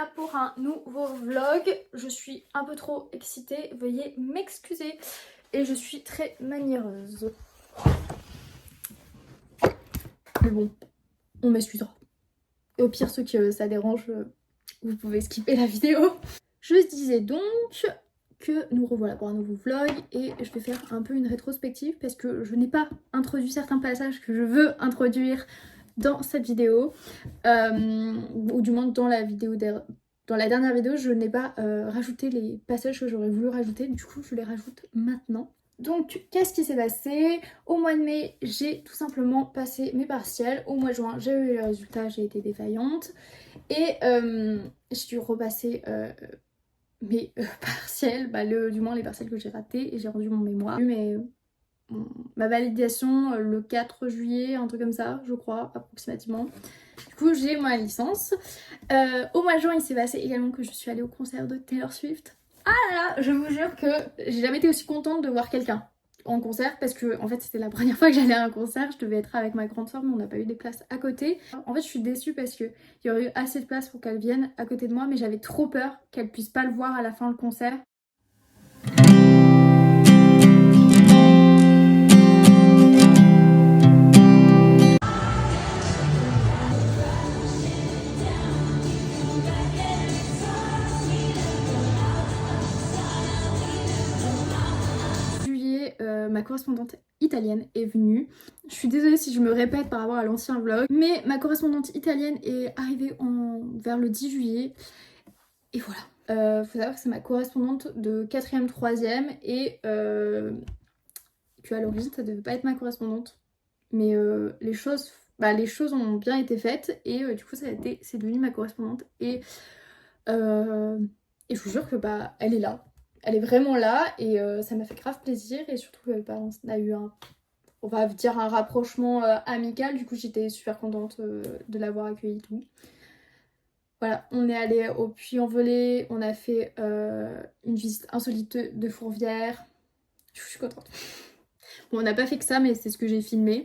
voilà pour un nouveau vlog. Je suis un peu trop excitée, veuillez m'excuser. Et je suis très maniéreuse. Mais bon, on m'excusera. Et au pire, ceux que ça dérange, vous pouvez skipper la vidéo. Je disais donc que nous revoilà pour un nouveau vlog et je vais faire un peu une rétrospective parce que je n'ai pas introduit certains passages que je veux introduire dans cette vidéo, ou du moins dans la vidéo dans la dernière vidéo, je n'ai pas rajouté les passages que j'aurais voulu rajouter, du coup je les rajoute maintenant. Donc qu'est-ce qui s'est passé? Au mois de mai, j'ai tout simplement passé mes partiels. Au mois de juin, j'ai eu les résultats, j'ai été défaillante. Et j'ai dû repasser mes partiels, du moins les partiels que j'ai ratés, et j'ai rendu mon mémoire. Mais ma validation le 4 juillet, un truc comme ça, je crois, approximativement. Du coup, j'ai ma licence. Au mois de juin, il s'est passé également que je suis allée au concert de Taylor Swift. Ah là là, je vous jure que j'ai jamais été aussi contente de voir quelqu'un en concert parce que en fait c'était la première fois que j'allais à un concert. Je devais être avec ma grande soeur mais on n'a pas eu des places à côté. En fait je suis déçue parce qu'il y aurait eu assez de place pour qu'elle vienne à côté de moi, mais j'avais trop peur qu'elle puisse pas le voir à la fin du concert. Ma correspondante italienne est venue. Je suis désolée si je me répète par rapport à l'ancien vlog, mais ma correspondante italienne est arrivée vers le 10 juillet. Et voilà. Faut savoir que c'est ma correspondante de 4e, 3e et qu'à l'origine ça devait pas être ma correspondante. Mais les choses ont bien été faites et du coup c'est devenu ma correspondante. Et je vous jure que elle est là. Elle est vraiment là et ça m'a fait grave plaisir et surtout on a eu on va dire un rapprochement amical. Du coup j'étais super contente de l'avoir accueillie tout. Voilà, on est allé au Puy-en-Velay, on a fait une visite insolite de Fourvière. Je suis contente. Bon, on n'a pas fait que ça, mais c'est ce que j'ai filmé.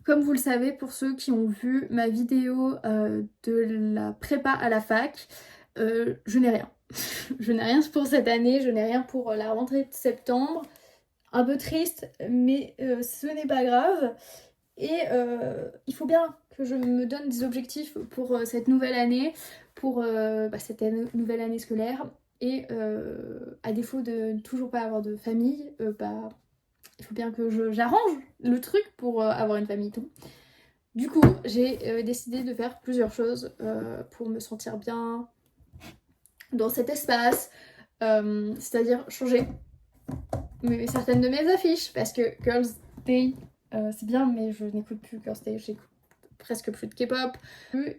Comme vous le savez, pour ceux qui ont vu ma vidéo de la prépa à la fac, je n'ai rien. Je n'ai rien pour cette année, je n'ai rien pour la rentrée de septembre. Un peu triste, mais ce n'est pas grave. Et il faut bien que je me donne des objectifs pour cette nouvelle année, pour cette nouvelle année scolaire. Et à défaut de ne toujours pas avoir de famille, il faut bien que j'arrange le truc pour avoir une famille tout. Du coup, j'ai décidé de faire plusieurs choses pour me sentir bien dans cet espace, c'est-à-dire changer certaines de mes affiches, parce que Girls' Day, c'est bien, mais je n'écoute plus Girls' Day, j'écoute presque plus de K-pop.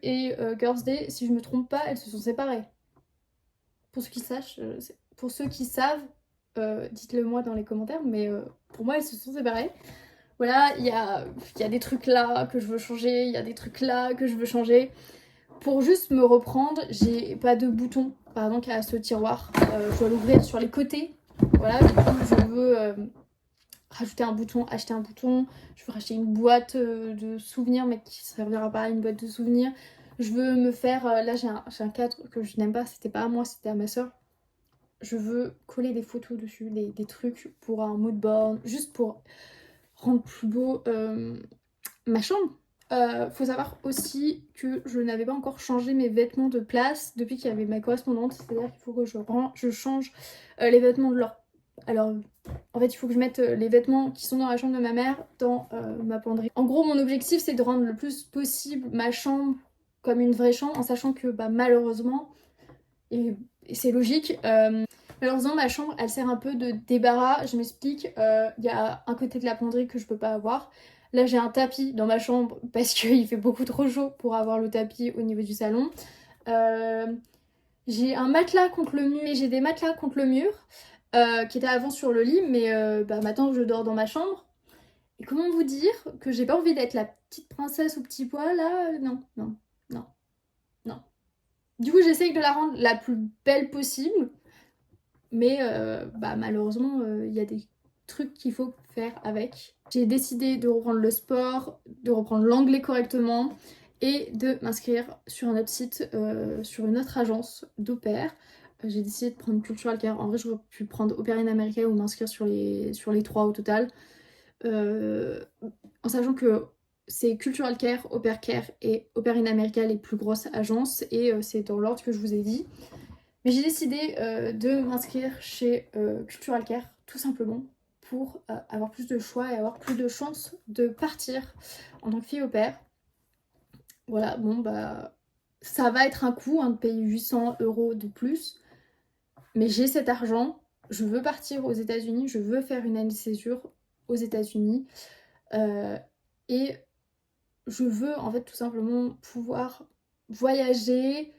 Et Girls' Day, si je me trompe pas, elles se sont séparées. Pour ceux qui savent, dites-le moi dans les commentaires, mais pour moi elles se sont séparées. Voilà, il y a des trucs là que je veux changer, il y a des trucs là que je veux changer. Pour juste me reprendre, j'ai pas de bouton, par exemple à ce tiroir, je dois l'ouvrir sur les côtés. Voilà, du coup je veux rajouter un bouton, acheter un bouton, je veux racheter une boîte de souvenirs mais qui servira pas à une boîte de souvenirs. Je veux me faire, là j'ai un cadre que je n'aime pas, c'était pas à moi, c'était à ma soeur. Je veux coller des photos dessus, des trucs pour un mood board, juste pour rendre plus beau ma chambre. Faut savoir aussi que je n'avais pas encore changé mes vêtements de place depuis qu'il y avait ma correspondante, c'est-à-dire qu'il faut que je change les vêtements de leur... Alors en fait il faut que je mette les vêtements qui sont dans la chambre de ma mère dans ma penderie. En gros mon objectif c'est de rendre le plus possible ma chambre comme une vraie chambre, en sachant que malheureusement, et c'est logique, malheureusement ma chambre elle sert un peu de débarras. Je m'explique, y a un côté de la penderie que je peux pas avoir, Là j'ai un tapis dans ma chambre parce qu'il fait beaucoup trop chaud pour avoir le tapis au niveau du salon. J'ai un matelas contre le mur, j'ai des matelas contre le mur qui étaient avant sur le lit, mais maintenant je dors dans ma chambre. Et comment vous dire que j'ai pas envie d'être la petite princesse au petit pois là? Non, non, non, non. Du coup j'essaye de la rendre la plus belle possible, mais malheureusement il y a des trucs qu'il faut faire avec. J'ai décidé de reprendre le sport, de reprendre l'anglais correctement et de m'inscrire sur un autre site, sur une autre agence d'au pair. J'ai décidé de prendre Cultural Care. En vrai, j'aurais pu prendre Au pair in America ou m'inscrire sur les trois au total. En sachant que c'est Cultural Care, Au pair Care et Au pair in America les plus grosses agences et c'est dans l'ordre que je vous ai dit. Mais j'ai décidé de m'inscrire chez Cultural Care tout simplement pour avoir plus de choix et avoir plus de chances de partir en tant que fille au pair. Voilà, bon ça va être un coût de payer 800 € de plus, mais j'ai cet argent, je veux partir aux États-Unis, je veux faire une année de césure aux États-Unis et je veux en fait tout simplement pouvoir voyager,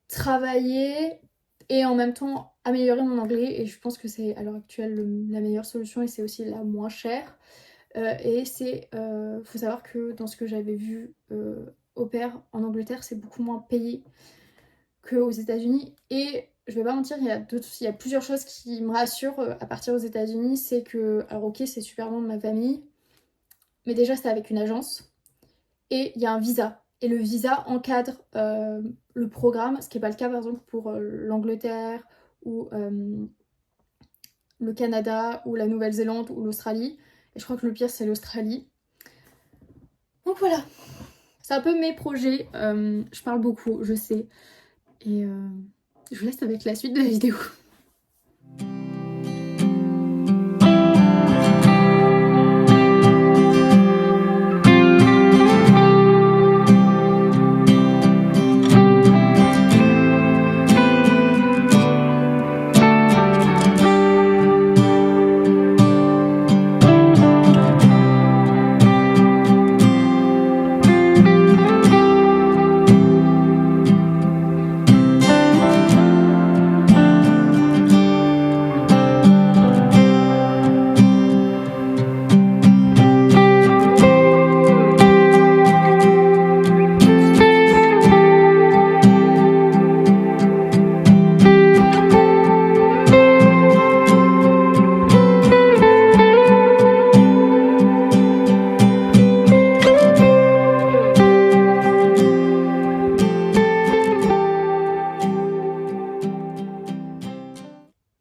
travailler et en même temps améliorer mon anglais, et je pense que c'est à l'heure actuelle la meilleure solution et c'est aussi la moins chère. Et faut savoir que dans ce que j'avais vu au pair en Angleterre, c'est beaucoup moins payé qu'aux États-Unis. Et je vais pas mentir, il y a plusieurs choses qui me rassurent à partir aux États-Unis. C'est que, alors ok, c'est super loin de ma famille, mais déjà c'est avec une agence et il y a un visa. Et le visa encadre le programme, ce qui n'est pas le cas par exemple pour l'Angleterre ou le Canada ou la Nouvelle-Zélande ou l'Australie. Et je crois que le pire c'est l'Australie. Donc voilà, c'est un peu mes projets. Je parle beaucoup, je sais. Et je vous laisse avec la suite de la vidéo.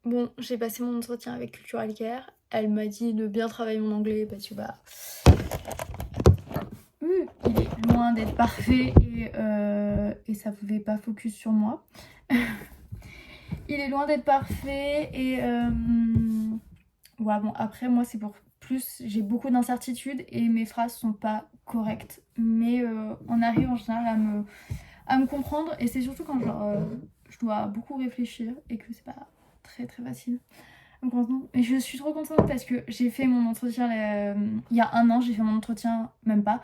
Bon, j'ai passé mon entretien avec Cultural Care. Elle m'a dit de bien travailler mon anglais parce que il est loin d'être parfait et ça pouvait pas focus sur moi. Il est loin d'être parfait et ouais, bon, après moi c'est pour plus, j'ai beaucoup d'incertitudes et mes phrases sont pas correctes, mais on arrive en général à me comprendre, et c'est surtout quand je dois beaucoup réfléchir et que c'est pas très très facile. Et je suis trop contente parce que j'ai fait mon entretien il y a un an, j'ai fait mon entretien, même pas.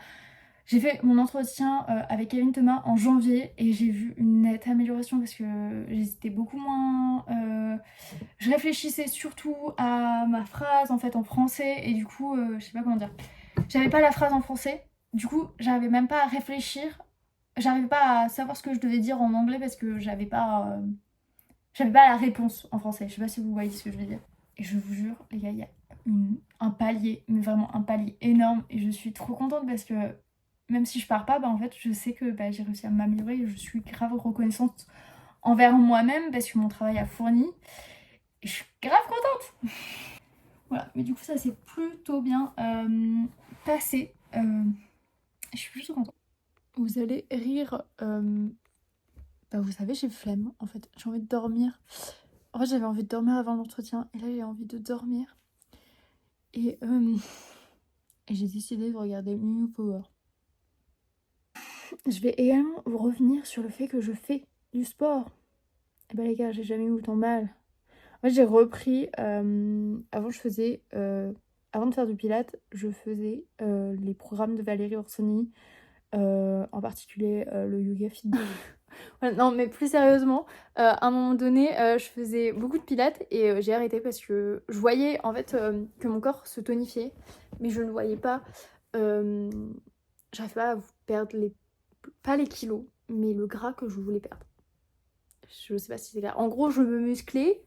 J'ai fait mon entretien avec Kevin Thomas en janvier et j'ai vu une nette amélioration parce que j'hésitais beaucoup moins. Je réfléchissais surtout à ma phrase en fait en français et du coup, je sais pas comment dire. J'avais pas la phrase en français, du coup, j'arrivais même pas à réfléchir. J'arrivais pas à savoir ce que je devais dire en anglais parce que j'avais pas la réponse en français. Je sais pas si vous voyez ce que je veux dire. Et je vous jure, les gars, il y a un palier, mais vraiment un palier énorme. Et je suis trop contente parce que même si je pars pas, en fait, je sais que j'ai réussi à m'améliorer et je suis grave reconnaissante envers moi-même parce que mon travail a fourni. Et je suis grave contente. Voilà, mais du coup, ça s'est plutôt bien passé. Je suis plutôt contente. Vous allez rire. Vous savez, j'ai flemme en fait. J'ai envie de dormir. En fait, j'avais envie de dormir avant l'entretien et là, j'ai envie de dormir. Et j'ai décidé de regarder Mew Power. Je vais également revenir sur le fait que je fais du sport. Et les gars, j'ai jamais eu autant mal. En fait, j'ai repris. Avant, je faisais avant de faire du pilates, je faisais les programmes de Valérie Orsoni, en particulier le Yoga Fit. Voilà, non, mais plus sérieusement, à un moment donné, je faisais beaucoup de pilates et j'ai arrêté parce que je voyais en fait que mon corps se tonifiait, mais je ne voyais pas, j'arrivais pas à perdre pas les kilos, mais le gras que je voulais perdre. Je sais pas si c'est clair. En gros, je musclais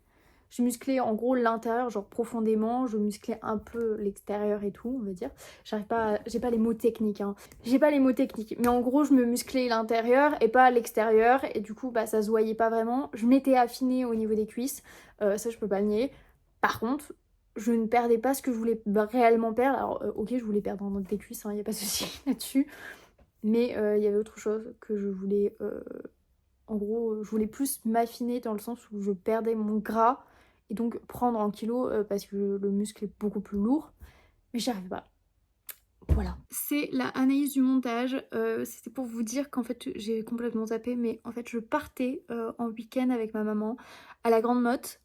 en gros l'intérieur, genre profondément, je musclais un peu l'extérieur et tout, on va dire. J'ai pas les mots techniques, hein. J'ai pas les mots techniques, mais en gros, je me musclais l'intérieur et pas l'extérieur, et du coup, bah ça se voyait pas vraiment. Je m'étais affinée au niveau des cuisses, ça je peux pas le nier. Par contre, je ne perdais pas ce que je voulais réellement perdre. Alors, ok, je voulais perdre des cuisses, hein, y a pas de souci là-dessus, mais il y avait autre chose que je voulais. En gros, je voulais plus m'affiner dans le sens où je perdais mon gras et donc prendre en kilos parce que le muscle est beaucoup plus lourd. Mais j'y arrive pas. Voilà. C'est la analyse du montage. C'était pour vous dire qu'en fait, j'ai complètement zappé, mais en fait, je partais en week-end avec ma maman à la Grande Motte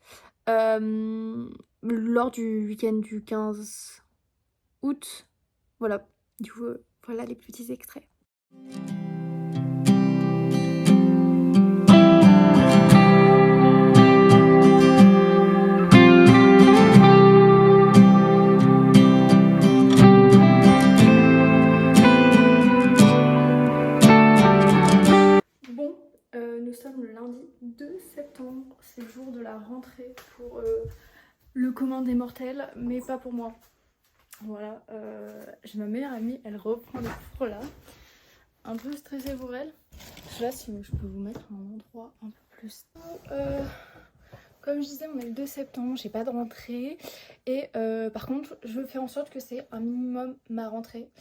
lors du week-end du 15 août. Voilà. Du coup, voilà les petits extraits. Nous sommes le lundi 2 septembre, c'est le jour de la rentrée pour le commun des mortels, mais pas pour moi. Voilà, j'ai ma meilleure amie, elle reprend les cours là. Un peu stressée pour elle. Je sais pas si je peux vous mettre un endroit un peu plus. Comme je disais, on est le 2 septembre, j'ai pas de rentrée. Et par contre, je veux faire en sorte que c'est un minimum ma rentrée.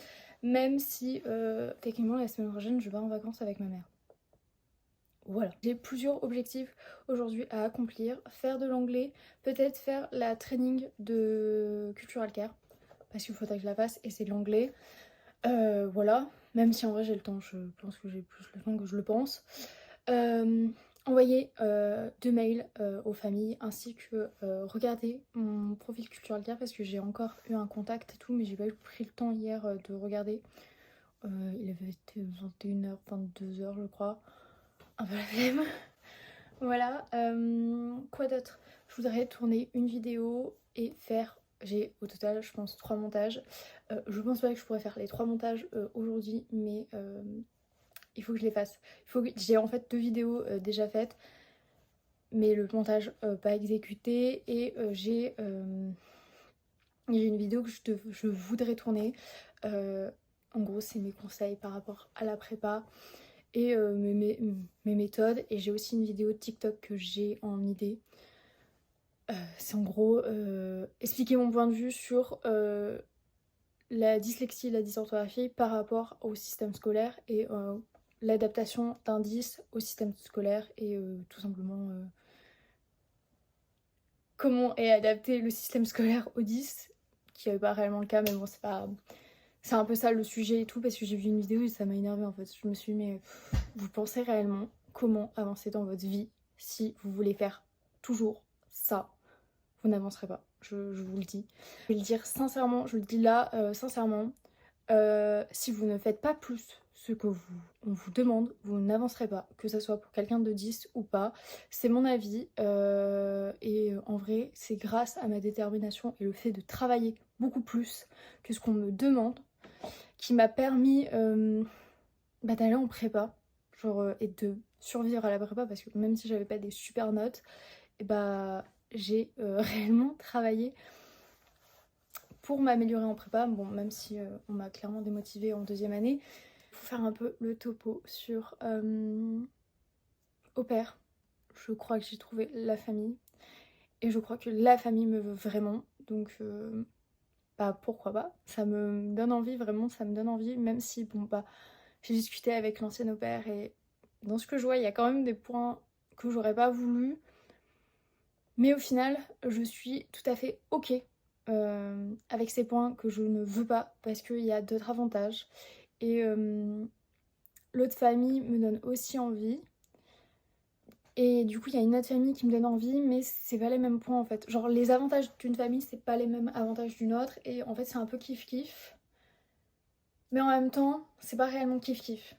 Même si techniquement la semaine prochaine, je vais en vacances avec ma mère. Voilà. J'ai plusieurs objectifs aujourd'hui à accomplir. Faire de l'anglais, peut-être faire la training de Cultural Care, parce qu'il faudrait que je la fasse et c'est de l'anglais. Voilà, même si en vrai j'ai le temps, je pense que j'ai plus le temps que je le pense. Envoyer 2 mails aux familles ainsi que regarder mon profil Cultural Care parce que j'ai encore eu un contact et tout, mais j'ai pas eu pris le temps hier de regarder. Il avait été 21h, 22h je crois. Un peu la flemme. Voilà, quoi d'autre? Je voudrais tourner une vidéo et faire, j'ai au total je pense 3 montages. Je pense pas que je pourrais faire les 3 montages aujourd'hui, mais il faut que je les fasse. J'ai en fait 2 vidéos déjà faites, mais le montage pas exécuté, et j'ai une vidéo que je voudrais tourner. En gros c'est mes conseils par rapport à la prépa et mes méthodes, et j'ai aussi une vidéo de TikTok que j'ai en idée. C'est en gros expliquer mon point de vue sur la dyslexie et la dysorthographie par rapport au système scolaire et l'adaptation d'indices au système scolaire, et tout simplement comment est adapté le système scolaire aux 10, qui n'est pas réellement le cas, mais bon c'est pas... C'est un peu ça le sujet et tout, parce que j'ai vu une vidéo et ça m'a énervée en fait. Je me suis dit mais vous pensez réellement comment avancer dans votre vie si vous voulez faire toujours ça? Vous n'avancerez pas, je vous le dis. Je vais le dire sincèrement, je le dis là sincèrement, si vous ne faites pas plus ce que on vous demande, vous n'avancerez pas, que ce soit pour quelqu'un de 10 ou pas. C'est mon avis, et en vrai c'est grâce à ma détermination et le fait de travailler beaucoup plus que ce qu'on me demande qui m'a permis d'aller en prépa, genre, et de survivre à la prépa, parce que même si j'avais pas des super notes, et bah j'ai réellement travaillé pour m'améliorer en prépa. Bon, même si on m'a clairement démotivée en 2e année. Il faut faire un peu le topo sur au pair. Je crois que j'ai trouvé la famille, et je crois que la famille me veut vraiment, donc bah pourquoi pas, ça me donne envie, vraiment ça me donne envie, même si bon bah j'ai discuté avec l'ancienne au pair et dans ce que je vois il y a quand même des points que j'aurais pas voulu, mais au final je suis tout à fait ok avec ces points que je ne veux pas, parce qu'il y a d'autres avantages, et l'autre famille me donne aussi envie. Et du coup, il y a une autre famille qui me donne envie, mais c'est pas les mêmes points en fait. Genre, les avantages d'une famille, c'est pas les mêmes avantages d'une autre. Et en fait, c'est un peu kiff-kiff. Mais en même temps, c'est pas réellement kiff-kiff.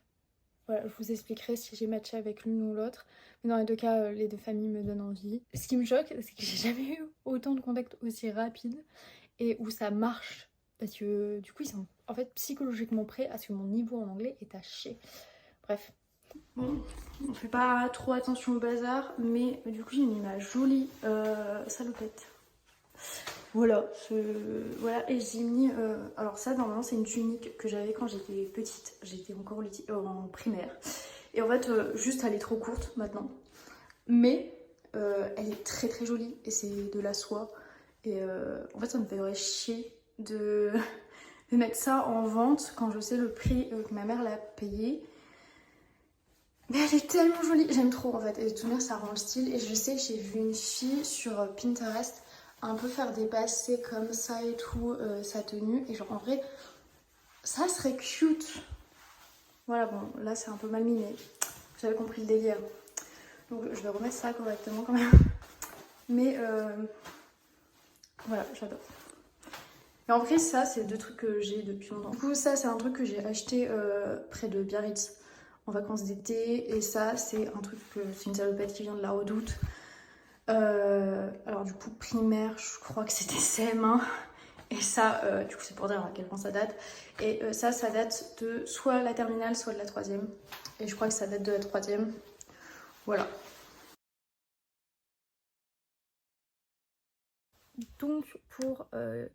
Voilà, je vous expliquerai si j'ai matché avec l'une ou l'autre. Mais dans les deux cas, les deux familles me donnent envie. Ce qui me choque, c'est que j'ai jamais eu autant de contacts aussi rapides et où ça marche. Parce que du coup, ils sont en fait psychologiquement prêts à ce que mon niveau en anglais est à chier. Bref. Bon, on fait pas trop attention au bazar, mais du coup, j'ai mis ma jolie salopette. Voilà, voilà, et j'ai mis. Alors, ça, normalement, c'est une tunique que j'avais quand j'étais petite. J'étais encore en primaire. Et en fait, juste, elle est trop courte maintenant. Mais elle est très très jolie et c'est de la soie. Et en fait, ça me fait chier de, de mettre ça en vente quand je sais le prix que ma mère l'a payé. Mais elle est tellement jolie, j'aime trop en fait. Et de toute manière, ça rend le style. Et je sais que j'ai vu une fille sur Pinterest un peu faire des passés comme ça et tout, sa tenue. Et genre en vrai, ça serait cute. Voilà, bon, là c'est un peu mal mis, mais j'avais compris le délire. Donc je vais remettre ça correctement quand même. Mais voilà, j'adore. Et en vrai, ça, c'est deux trucs que j'ai depuis longtemps. Du coup, ça, c'est un truc que j'ai acheté près de Biarritz en vacances d'été. Et ça, c'est un truc que c'est une salopette qui vient de la Redoute. Alors du coup, primaire, je crois que c'était CM1. Et ça, du coup, c'est pour dire à quel point ça date. Et ça date de soit la terminale, soit de la troisième. Et je crois que ça date de la troisième. Voilà. Donc pour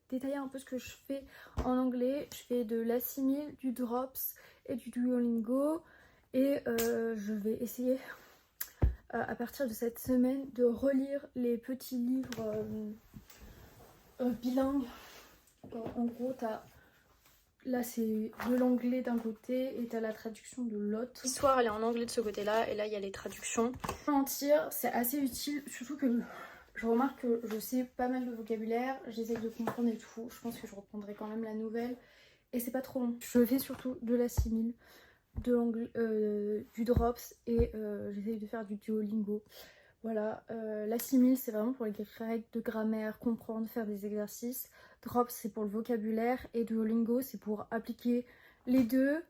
détailler un peu ce que je fais en anglais, je fais de l'assimile, du drops et du Duolingo. Et je vais essayer à partir de cette semaine de relire les petits livres bilingues. En gros, là c'est de l'anglais d'un côté et t'as la traduction de l'autre. L'histoire elle est en anglais de ce côté-là et là il y a les traductions. Sans mentir, c'est assez utile, surtout que je remarque que je sais pas mal de vocabulaire, j'essaie de comprendre et tout. Je pense que je reprendrai quand même la nouvelle et c'est pas trop long. Je fais surtout de l'assimile, du drops et j'essaie de faire du Duolingo. Voilà, l'assimile c'est vraiment pour les règles de grammaire, comprendre, faire des exercices. Drops c'est pour le vocabulaire et Duolingo c'est pour appliquer les deux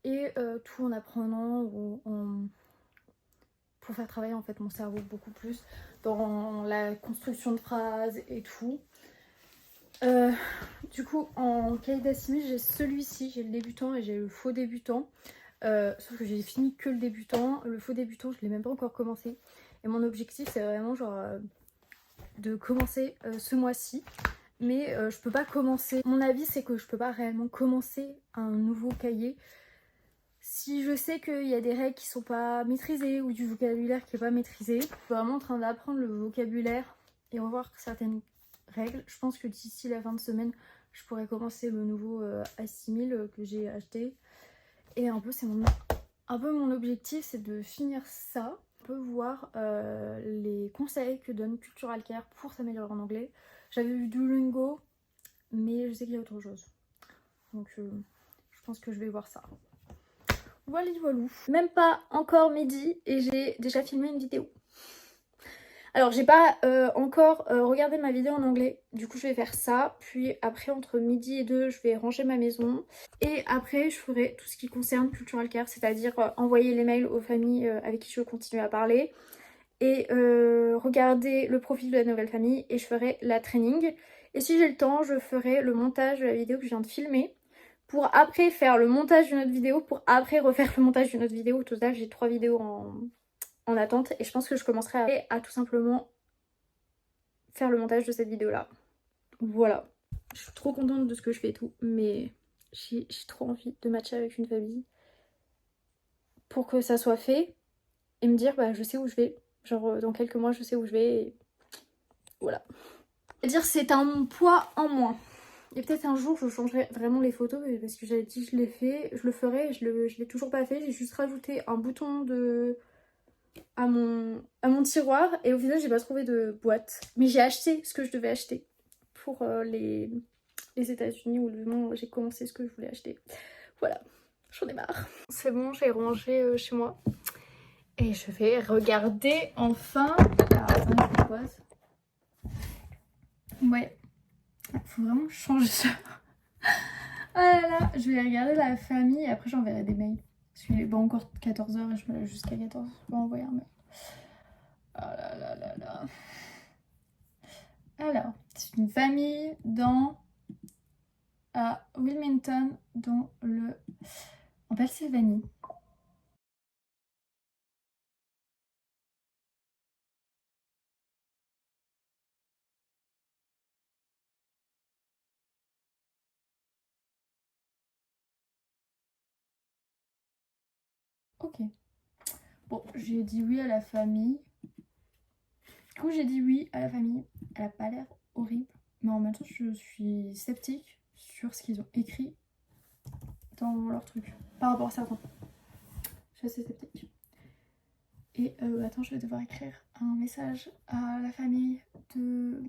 et tout en apprenant ou pour faire travailler en fait mon cerveau beaucoup plus dans la construction de phrases et tout. Du coup en cahier d'assimile j'ai celui-ci, j'ai le débutant et j'ai le faux débutant. Sauf que j'ai fini que le débutant. Le faux débutant je l'ai même pas encore commencé. Et mon objectif c'est vraiment genre de commencer ce mois-ci. Mais je peux pas commencer. Mon avis c'est que je peux pas réellement commencer un nouveau cahier si je sais qu'il y a des règles qui sont pas maîtrisées ou du vocabulaire qui est pas maîtrisé. Je suis vraiment en train d'apprendre le vocabulaire et revoir certaines règles. Je pense que d'ici la fin de semaine je pourrais commencer le nouveau Assimil que j'ai acheté. Et un peu c'est mon objectif c'est de finir ça. On peut voir les conseils que donne Cultural Care pour s'améliorer en anglais. J'avais vu Duolingo, mais je sais qu'il y a autre chose. Donc je pense que je vais voir ça. Voilà, voilà. Même pas encore midi et j'ai déjà filmé une vidéo. Alors j'ai pas encore regardé ma vidéo en anglais, du coup je vais faire ça, puis après entre midi et 2 je vais ranger ma maison et après je ferai tout ce qui concerne Cultural Care, c'est-à-dire envoyer les mails aux familles avec qui je veux continuer à parler et regarder le profil de la nouvelle famille et je ferai la training. Et si j'ai le temps, je ferai le montage de la vidéo que je viens de filmer pour après faire le montage d'une autre vidéo, pour après refaire le montage d'une autre vidéo. Au total, j'ai 3 vidéos en attente et je pense que je commencerai à tout simplement faire le montage de cette vidéo là. Voilà. Je suis trop contente de ce que je fais et tout, mais j'ai trop envie de matcher avec une famille pour que ça soit fait et me dire bah je sais où je vais. Genre dans quelques mois je sais où je vais et voilà. C'est-à-dire c'est un poids en moins. Et peut-être un jour je changerai vraiment les photos parce que j'avais dit que je l'ai fait, je le ferai, je l'ai toujours pas fait. J'ai juste rajouté un bouton à mon tiroir et au final j'ai pas trouvé de boîte. Mais j'ai acheté ce que je devais acheter pour les États-Unis où du moment où j'ai commencé ce que je voulais acheter. Voilà, j'en ai marre. C'est bon, j'ai rangé chez moi. Et je vais regarder enfin... Alors, attends, je pose. Ouais, faut vraiment changer ça. Oh là là, je vais regarder la famille et après j'enverrai des mails. Parce qu'il est pas encore 14h et je me lève jusqu'à 14h. Je peux envoyer un mail. Oh là là là là. Alors, c'est une famille à Wilmington, en Pennsylvanie. Ok. Bon, j'ai dit oui à la famille. Du coup, j'ai dit oui à la famille. Elle a pas l'air horrible. Mais en même temps, je suis sceptique sur ce qu'ils ont écrit dans leur truc. Par rapport à certains. Je suis assez sceptique. Et attends, je vais devoir écrire un message à la famille de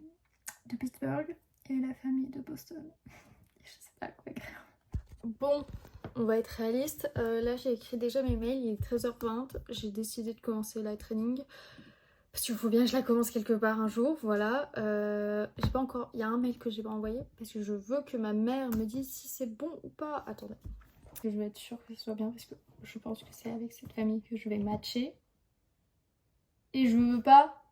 Pittsburgh et la famille de Boston. Je sais pas quoi écrire. Bon, on va être réaliste. Là, j'ai écrit déjà mes mails, il est 13h20. J'ai décidé de commencer la training. Parce qu'il faut bien que je la commence quelque part un jour, voilà. J'ai pas encore... Il y a un mail que j'ai pas envoyé parce que je veux que ma mère me dise si c'est bon ou pas. Attendez. Je vais être sûre que ce soit bien parce que je pense que c'est avec cette famille que je vais matcher. Et je veux pas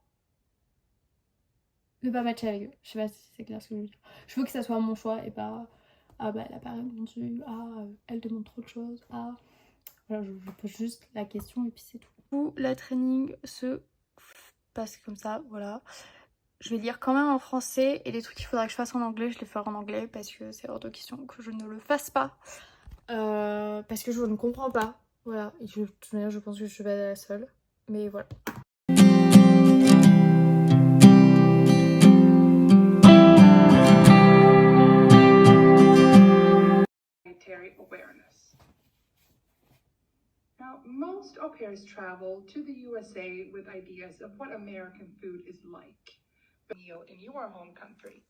ne pas matcher avec eux. Je sais pas si c'est clair ce que je veux dire. Je veux que ça soit mon choix et pas... Ah bah elle a pas répondu. Ah elle demande trop de choses. Ah... Voilà, je pose juste la question et puis c'est tout. Du coup, la training se passe comme ça, voilà. Je vais lire quand même en français et les trucs qu'il faudra que je fasse en anglais, je les ferai en anglais parce que c'est hors de question que je ne le fasse pas. Parce que je ne comprends pas. Voilà, et de toute manière, je pense que je vais être la seule. Mais voilà. Awareness. Now, most au pairs travel to the USA with ideas of what American food is like. Meal in your home country.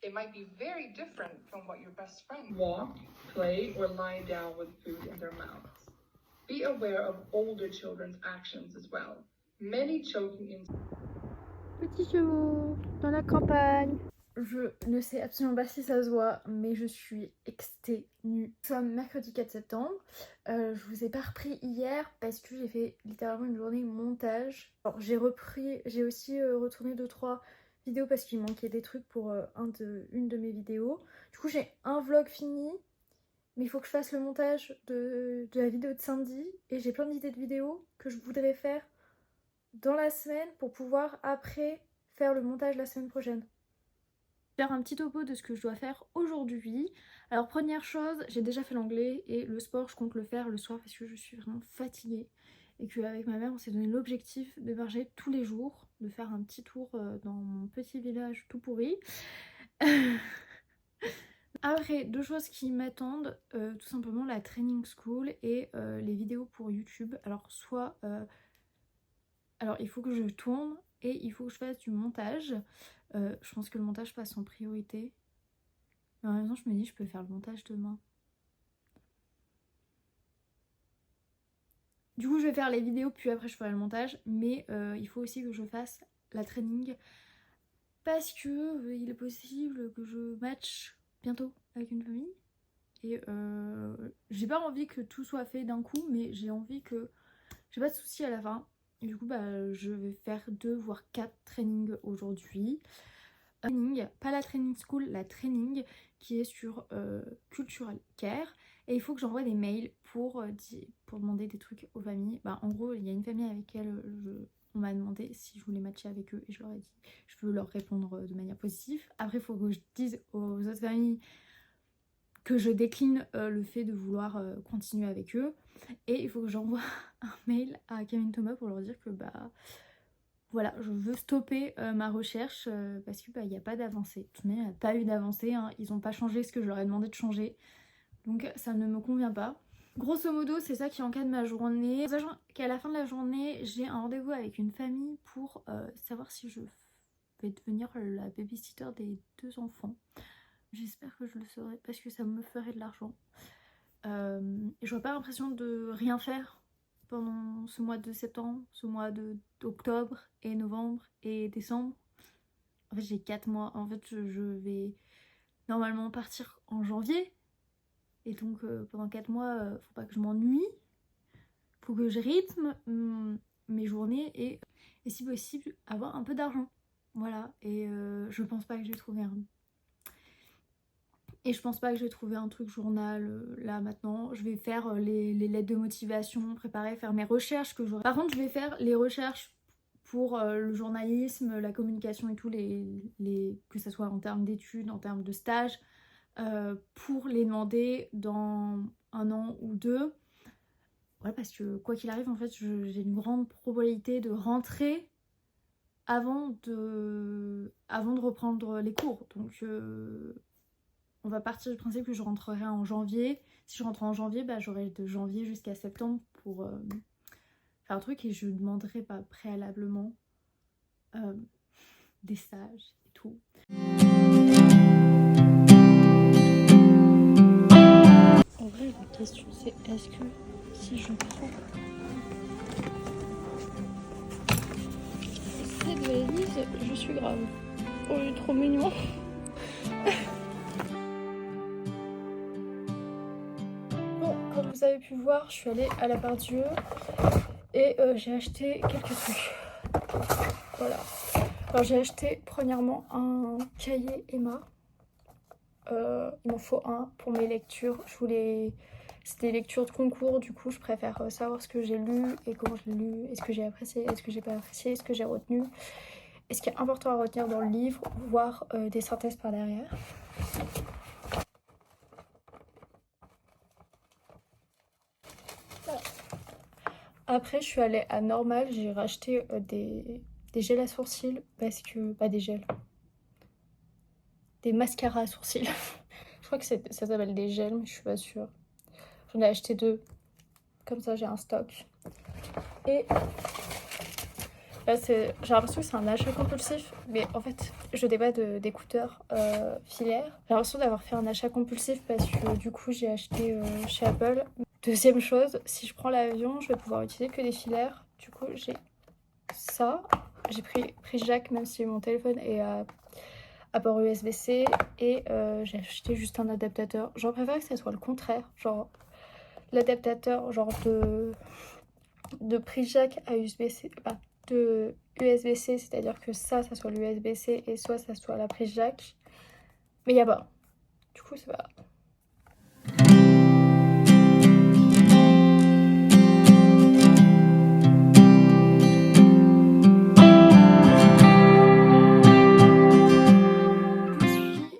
It might be very different from what your best friend walk, play, or lie down with food in their mouths. Be aware of older children's actions as well. Many choking in Petits chevaux dans la campagne. Je ne sais absolument pas si ça se voit, mais je suis exténuée. Nous sommes mercredi 4 septembre. Je vous ai pas repris hier parce que j'ai fait littéralement une journée montage. Alors j'ai aussi retourné 2-3 vidéos parce qu'il manquait des trucs pour une de mes vidéos. Du coup j'ai un vlog fini, mais il faut que je fasse le montage de la vidéo de samedi. Et j'ai plein d'idées de vidéos que je voudrais faire dans la semaine pour pouvoir après faire le montage la semaine prochaine. Faire un petit topo de ce que je dois faire aujourd'hui. Alors première chose, j'ai déjà fait l'anglais et le sport je compte le faire le soir parce que je suis vraiment fatiguée et qu'avec ma mère on s'est donné l'objectif de marcher tous les jours, de faire un petit tour dans mon petit village tout pourri. Après, deux choses qui m'attendent, tout simplement la training school et les vidéos pour YouTube. Alors alors il faut que je tourne et il faut que je fasse du montage. Je pense que le montage passe en priorité. Mais en même temps, je me dis, je peux faire le montage demain. Du coup, je vais faire les vidéos, puis après, je ferai le montage. Mais il faut aussi que je fasse la training. Parce que il est possible que je match bientôt avec une famille. Et j'ai pas envie que tout soit fait d'un coup, mais j'ai envie que j'ai pas de soucis à la fin. Et du coup, bah, je vais faire 2 voire 4 trainings aujourd'hui. Pas la training school, la training qui est sur Cultural Care. Et il faut que j'envoie des mails pour demander des trucs aux familles. Bah, en gros, il y a une famille avec laquelle on m'a demandé si je voulais matcher avec eux et je leur ai dit je peux leur répondre de manière positive. Après, il faut que je dise aux autres familles que je décline le fait de vouloir continuer avec eux. Et il faut que j'envoie un mail à Kevin Thomas pour leur dire que bah voilà, je veux stopper ma recherche parce que bah, y a pas d'avancée. Tout de même, il n'y a pas eu d'avancée, hein. Ils n'ont pas changé ce que je leur ai demandé de changer. Donc ça ne me convient pas. Grosso modo, c'est ça qui encadre ma journée. Sachant qu'à la fin de la journée, j'ai un rendez-vous avec une famille pour savoir si je vais devenir la babysitter des 2 enfants. J'espère que je le serai parce que ça me ferait de l'argent. J'aurais pas l'impression de rien faire pendant ce mois de septembre, ce mois d'octobre et novembre et décembre. En fait j'ai 4 mois, en fait je vais normalement partir en janvier. Et donc pendant 4 mois, faut pas que je m'ennuie, faut que je rythme mes journées et si possible avoir un peu d'argent. Voilà, et je pense pas que j'ai trouvé un... Et je pense pas que je vais trouver un truc journal là maintenant. Je vais faire les lettres de motivation, préparer, faire mes recherches que j'aurai. Par contre, je vais faire les recherches pour le journalisme, la communication et tout, que ce soit en termes d'études, en termes de stage, pour les demander dans 1 an ou 2. Ouais, parce que quoi qu'il arrive, en fait, j'ai une grande probabilité de rentrer avant de reprendre les cours. Donc on va partir du principe que je rentrerai en janvier. Si je rentre en janvier, bah, j'aurai de janvier jusqu'à septembre pour faire un truc et je demanderai pas préalablement des stages et tout. En vrai, la question c'est est-ce que si je prends cette valise, je suis grave. Oh, il est trop mignon. Bon, comme vous avez pu voir, je suis allée à la part Dieu et j'ai acheté quelques trucs. Voilà. Alors j'ai acheté premièrement un cahier Emma. Il m'en faut un pour mes lectures. C'était des lectures de concours, du coup je préfère savoir ce que j'ai lu et comment je l'ai lu, est-ce que j'ai apprécié, est-ce que j'ai pas apprécié, est-ce que j'ai retenu, est-ce qu'il y a important à retenir dans le livre, voire des synthèses par derrière. Voilà. Après je suis allée à Normal, j'ai racheté des gels à sourcils parce que... Pas des gels. Des mascaras à sourcils. Je crois que ça s'appelle des gels, mais je suis pas sûre. J'en ai acheté 2. Comme ça, j'ai un stock. Et là, j'ai l'impression que c'est un achat compulsif. Mais en fait, je n'ai pas d'écouteurs filaires. J'ai l'impression d'avoir fait un achat compulsif parce que du coup, j'ai acheté chez Apple. Deuxième chose, si je prends l'avion, je vais pouvoir utiliser que des filaires. Du coup, j'ai ça. J'ai pris jack, même si mon téléphone est à port USB-C. Et j'ai acheté juste un adaptateur. J'en préfère que ça soit le contraire. Genre, l'adaptateur genre de prise jack à USB-C, enfin, de USB-C, c'est-à-dire que ça soit l'USB-C et soit ça soit la prise jack. Mais il n'y a pas. Du coup, c'est pas...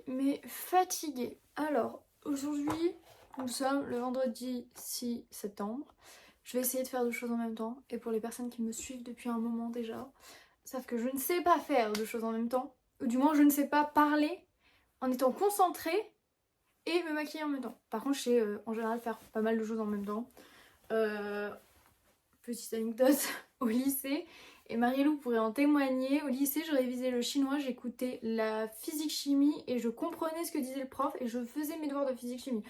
mais fatiguée. Alors, aujourd'hui, nous sommes le vendredi 6 septembre. Je vais essayer de faire 2 choses en même temps. Et pour les personnes qui me suivent depuis un moment déjà, savent que je ne sais pas faire 2 choses en même temps. Ou du moins, je ne sais pas parler en étant concentrée et me maquiller en même temps. Par contre, je sais en général faire pas mal de choses en même temps. Petite anecdote, au lycée, et Marie-Lou pourrait en témoigner, au lycée je révisais le chinois, j'écoutais la physique-chimie et je comprenais ce que disait le prof et je faisais mes devoirs de physique-chimie.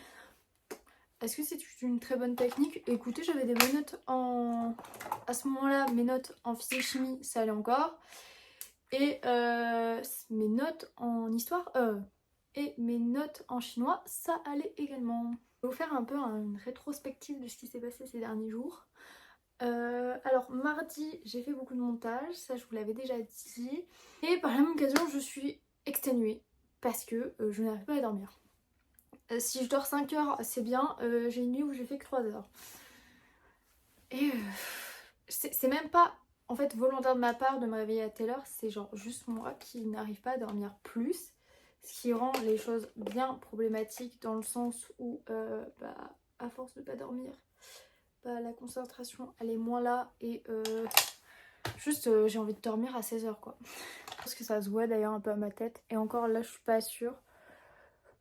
Est-ce que c'est une très bonne technique? Écoutez, j'avais des bonnes notes à ce moment-là, mes notes en physique-chimie, ça allait encore. Et mes notes en histoire, et mes notes en chinois, ça allait également. Je vais vous faire un peu une rétrospective de ce qui s'est passé ces derniers jours. Alors mardi j'ai fait beaucoup de montage, ça je vous l'avais déjà dit. Et par la même occasion je suis exténuée parce que je n'arrive pas à dormir. Si je dors 5 heures c'est bien, j'ai une nuit où j'ai fait que 3 heures. Et c'est même pas en fait volontaire de ma part de me réveiller à telle heure, c'est genre juste moi qui n'arrive pas à dormir plus. Ce qui rend les choses bien problématiques dans le sens où à force de pas dormir, la concentration elle est moins là et juste j'ai envie de dormir à 16 h quoi. Je pense que ça se voit d'ailleurs un peu à ma tête et encore là je suis pas sûre.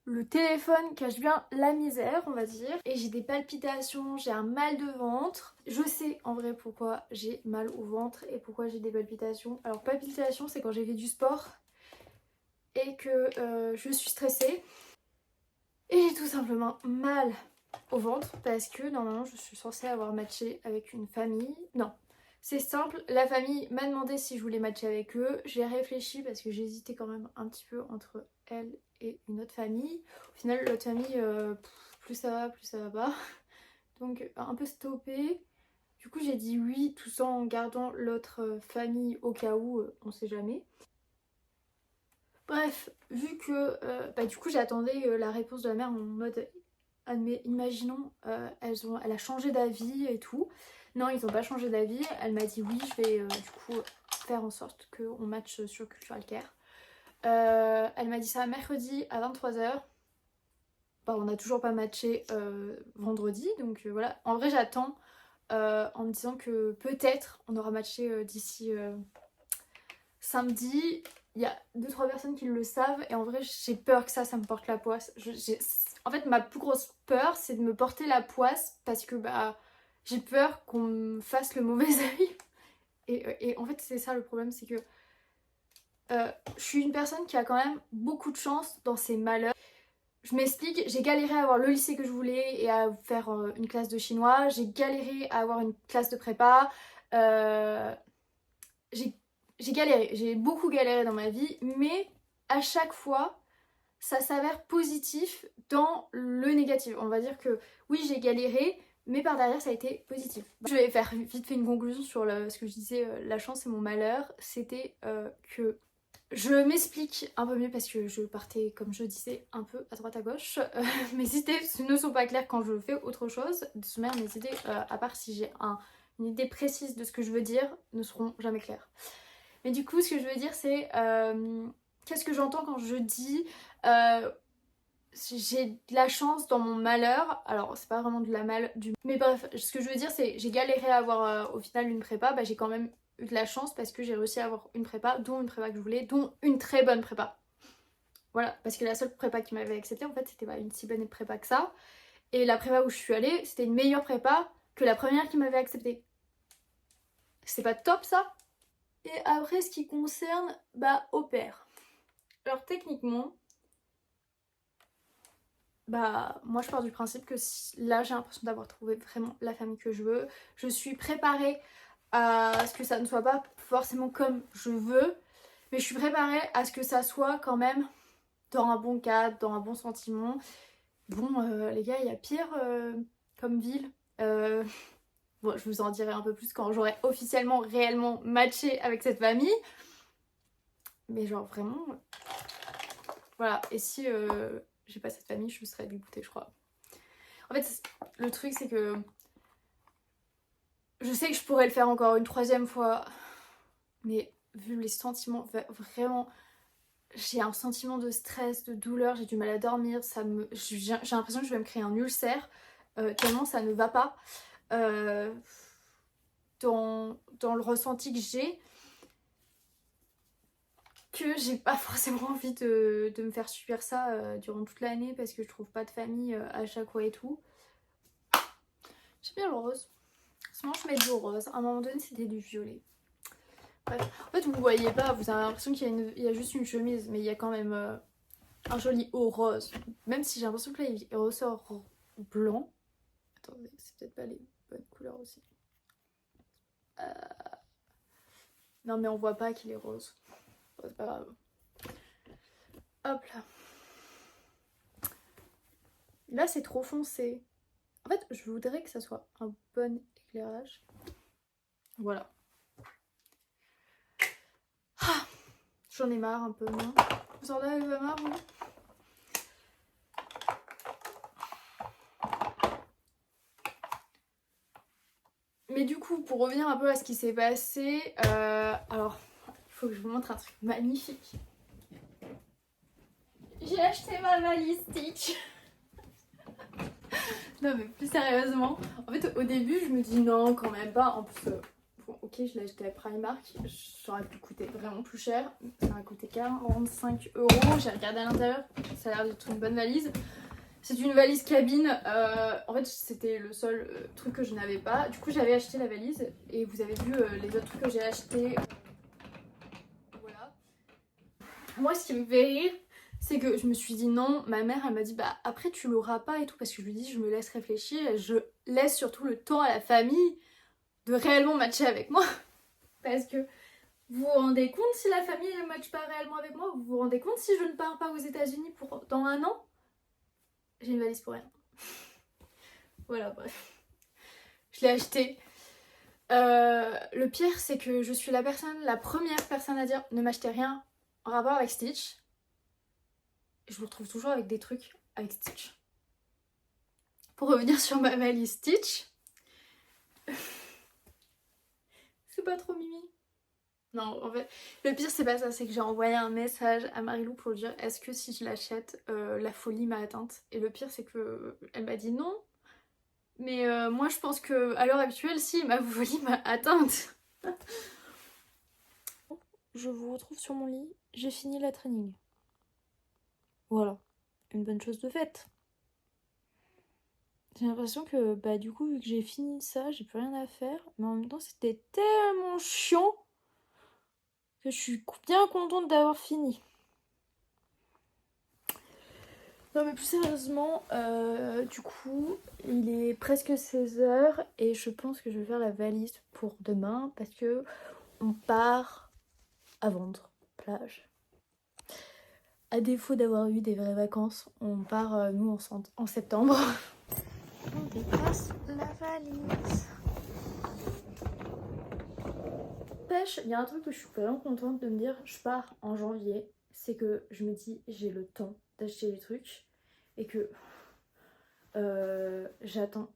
Le téléphone cache bien la misère on va dire et j'ai des palpitations, j'ai un mal de ventre. Je sais en vrai pourquoi j'ai mal au ventre et pourquoi j'ai des palpitations. Alors palpitations c'est quand j'ai fait du sport et que je suis stressée et j'ai tout simplement mal au ventre parce que normalement je suis censée avoir matché avec une famille. Non, c'est simple, la famille m'a demandé si je voulais matcher avec eux. J'ai réfléchi parce que j'hésitais quand même un petit peu entre elle et une autre famille. Au final l'autre famille, plus ça va pas. Donc un peu stoppé. Du coup j'ai dit oui tout en gardant l'autre famille au cas où, on sait jamais. Bref, vu que du coup j'attendais la réponse de la mère en mode imaginons elle a changé d'avis et tout. Non, ils n'ont pas changé d'avis. Elle m'a dit oui, je vais du coup faire en sorte qu'on matche sur Cultural Care. Elle m'a dit ça mercredi à 23h. Bah, on n'a toujours pas matché vendredi, donc voilà. En vrai j'attends en me disant que peut-être on aura matché d'ici samedi. Il y a 2-3 personnes qui le savent et en vrai j'ai peur que ça me porte la poisse. En fait ma plus grosse peur c'est de me porter la poisse parce que bah j'ai peur qu'on me fasse le mauvais œil. Et en fait c'est ça le problème, c'est que je suis une personne qui a quand même beaucoup de chance dans ses malheurs. Je m'explique, j'ai galéré à avoir le lycée que je voulais et à faire une classe de chinois. J'ai galéré à avoir une classe de prépa. J'ai galéré, j'ai beaucoup galéré dans ma vie, mais à chaque fois, ça s'avère positif dans le négatif. On va dire que oui, j'ai galéré, mais par derrière, ça a été positif. Je vais faire vite fait une conclusion sur ce que je disais, la chance et mon malheur. C'était que je m'explique un peu mieux parce que je partais, comme je disais, un peu à droite à gauche. Mes idées ne sont pas claires quand je fais autre chose. De toute manière, mes idées, à part si j'ai une idée précise de ce que je veux dire, ne seront jamais claires. Mais du coup, ce que je veux dire, c'est qu'est-ce que j'entends quand je dis j'ai de la chance dans mon malheur. Alors, c'est pas vraiment de la mais bref, ce que je veux dire, c'est j'ai galéré à avoir au final une prépa. Bah, j'ai quand même eu de la chance parce que j'ai réussi à avoir une prépa, dont une prépa que je voulais, dont une très bonne prépa. Voilà, parce que la seule prépa qui m'avait acceptée, en fait, c'était pas une si bonne prépa que ça. Et la prépa où je suis allée, c'était une meilleure prépa que la première qui m'avait acceptée. C'est pas top ça? Et après, ce qui concerne, au pair. Alors techniquement, moi je pars du principe que là j'ai l'impression d'avoir trouvé vraiment la famille que je veux. Je suis préparée à ce que ça ne soit pas forcément comme je veux, mais je suis préparée à ce que ça soit quand même dans un bon cadre, dans un bon sentiment. Bon, les gars, il y a pire comme ville. Bon, je vous en dirai un peu plus quand j'aurai officiellement, réellement matché avec cette famille. Mais genre vraiment... Voilà, et si j'ai pas cette famille, je serais dégoûtée, je crois. En fait, le truc, c'est que je sais que je pourrais le faire encore une troisième fois, mais vu les sentiments, vraiment, j'ai un sentiment de stress, de douleur, j'ai du mal à dormir, j'ai l'impression que je vais me créer un ulcère, tellement ça ne va pas dans le ressenti que j'ai pas forcément envie de me faire subir ça durant toute l'année parce que je trouve pas de famille à chaque fois et tout. J'aime bien le rose. Souvent je mets du rose. À un moment donné c'était du violet. Bref. En fait vous voyez pas, vous avez l'impression qu'il y a juste une chemise, mais il y a quand même un joli haut rose. Même si j'ai l'impression que là il ressort blanc. Attendez, c'est peut-être pas les bonnes couleurs aussi. Non mais on voit pas qu'il est rose. Bon, c'est pas grave. Hop là. Là c'est trop foncé. En fait je voudrais que ça soit un bon éclairage. Voilà. Ah, j'en ai marre un peu, non? Vous en avez pas marre, vous? Mais du coup, pour revenir un peu à ce qui s'est passé, alors, il faut que je vous montre un truc magnifique. J'ai acheté ma valise Stitch. Non mais plus sérieusement, en fait au début je me dis non quand même pas, en plus bon, ok je l'ai acheté à Primark, ça aurait pu coûter vraiment plus cher, ça a coûté 45 €, j'ai regardé à l'intérieur, ça a l'air d'être une bonne valise. C'est une valise cabine, en fait c'était le seul truc que je n'avais pas, du coup j'avais acheté la valise et vous avez vu les autres trucs que j'ai achetés, voilà. Moi ce qui me fait rire, c'est que je me suis dit non, ma mère elle m'a dit bah après tu l'auras pas et tout parce que je lui dis je me laisse réfléchir et je laisse surtout le temps à la famille de réellement matcher avec moi parce que vous vous rendez compte si la famille ne matche pas réellement avec moi, vous vous rendez compte si je ne pars pas aux États-Unis pour dans un an, j'ai une valise pour rien. Voilà bref, je l'ai acheté. Le pire c'est que je suis la première personne à dire ne m'achetez rien en rapport avec Stitch. Je me retrouve toujours avec des trucs avec Stitch. Pour revenir sur ma valise Stitch, c'est pas trop mimi. Non, en fait, le pire c'est pas ça, c'est que j'ai envoyé un message à Marilou pour lui dire est-ce que si je l'achète, la folie m'a atteinte. Et le pire c'est que elle m'a dit non. Mais moi je pense que à l'heure actuelle, si, ma folie m'a atteinte. Je vous retrouve sur mon lit, j'ai fini la training. Voilà, une bonne chose de faite. J'ai l'impression que bah du coup vu que j'ai fini ça, j'ai plus rien à faire. Mais en même temps c'était tellement chiant que je suis bien contente d'avoir fini. Non mais plus sérieusement, du coup il est presque 16h et je pense que je vais faire la valise pour demain parce que on part à Vendre, plage. À défaut d'avoir eu des vraies vacances, on part nous en septembre. On dépasse la valise. Pêche, il y a un truc que je suis vraiment contente de me dire, je pars en janvier, c'est que je me dis j'ai le temps d'acheter des trucs et que j'attends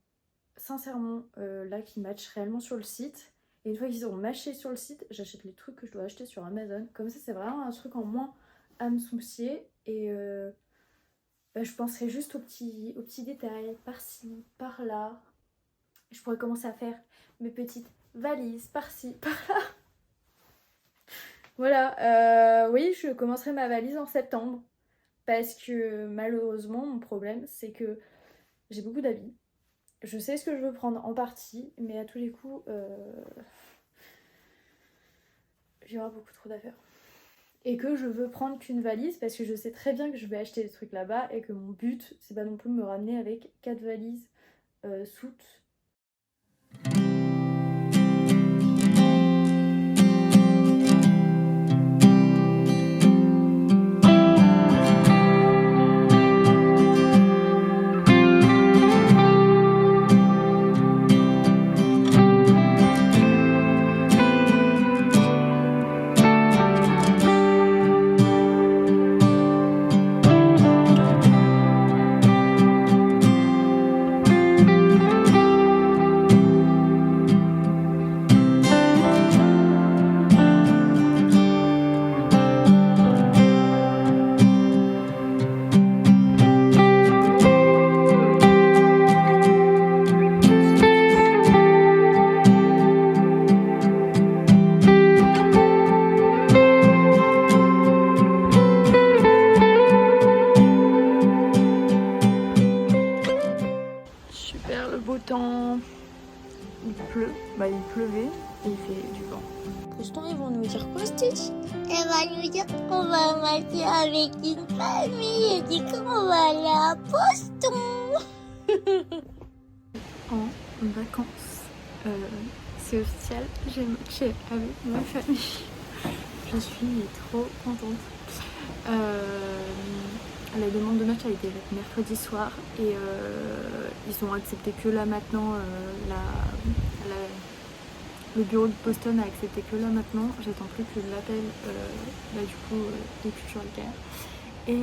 sincèrement là qu'ils matchent réellement sur le site. Et une fois qu'ils auront matché sur le site, j'achète les trucs que je dois acheter sur Amazon. Comme ça c'est vraiment un truc en moins à me soucier et bah, je penserai juste aux petits détails, par-ci, par-là. Je pourrais commencer à faire mes petites valises par-ci, par-là. Voilà, oui, je commencerai ma valise en septembre. Parce que malheureusement, mon problème, c'est que j'ai beaucoup d'habits. Je sais ce que je veux prendre en partie, mais à tous les coups, j'aurai beaucoup trop d'affaires. Et que je veux prendre qu'une valise parce que je sais très bien que je vais acheter des trucs là-bas et que mon but, c'est pas non plus de me ramener avec 4 valises soutes. Temps, il pleut, bah il pleuvait et il fait du vent. Pourtant ils vont nous dire quoi Stitch? Elle va nous dire qu'on va marcher avec une famille et dit qu'on va aller à Boston. En vacances, c'est officiel, j'ai matché avec ma famille. Je suis trop contente. La demande de match a été faite mercredi soir et ils ont accepté que là maintenant, le bureau de Boston a accepté que là maintenant. J'attends plus que l'appel du coup de Culture Care et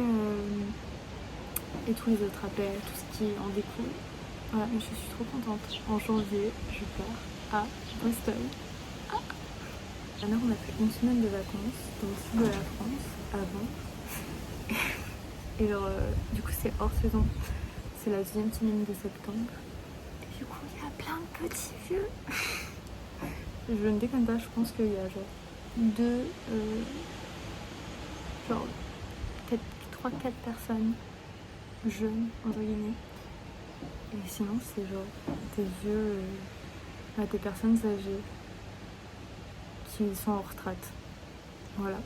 tous les autres appels, tout ce qui en découle. Voilà, mais je suis trop contente. En janvier, je pars à Boston. Maintenant on a fait une semaine de vacances dans le sud de la France avant. Et genre, du coup c'est hors saison, c'est la deuxième semaine de septembre. Et du coup il y a plein de petits vieux. Je ne déconne pas, je pense qu'il y a genre peut-être 3-4 personnes jeunes, entre guillemets. Et sinon c'est genre des vieux, des personnes âgées qui sont en retraite. Voilà.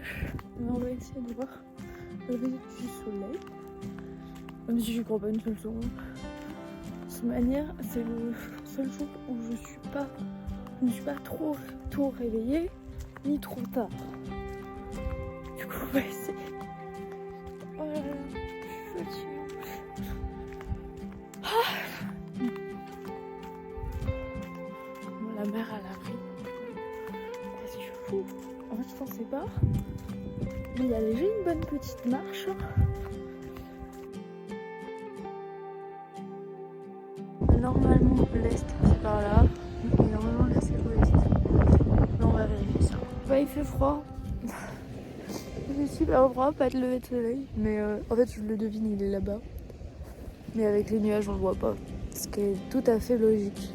moche, mais on va essayer de voir le lever du soleil. Même si j'y crois pas une seule seconde. De toute manière, c'est le seul jour où je ne suis pas trop tôt réveillée, ni trop tard. Du coup, on va essayer. Oh là là, je suis fatiguée. Bon, la mer à l'abri. C'est fou. En fait, je pensais pas. Mais il y a déjà une bonne petite marche. Normalement, l'est c'est par là. Et normalement, là c'est l'ouest. Mais on va vérifier ça. Bah, il fait froid. Il fait super froid, pas de lever de soleil. Mais en fait, je le devine, il est là-bas. Mais avec les nuages, on le voit pas. Ce qui est tout à fait logique.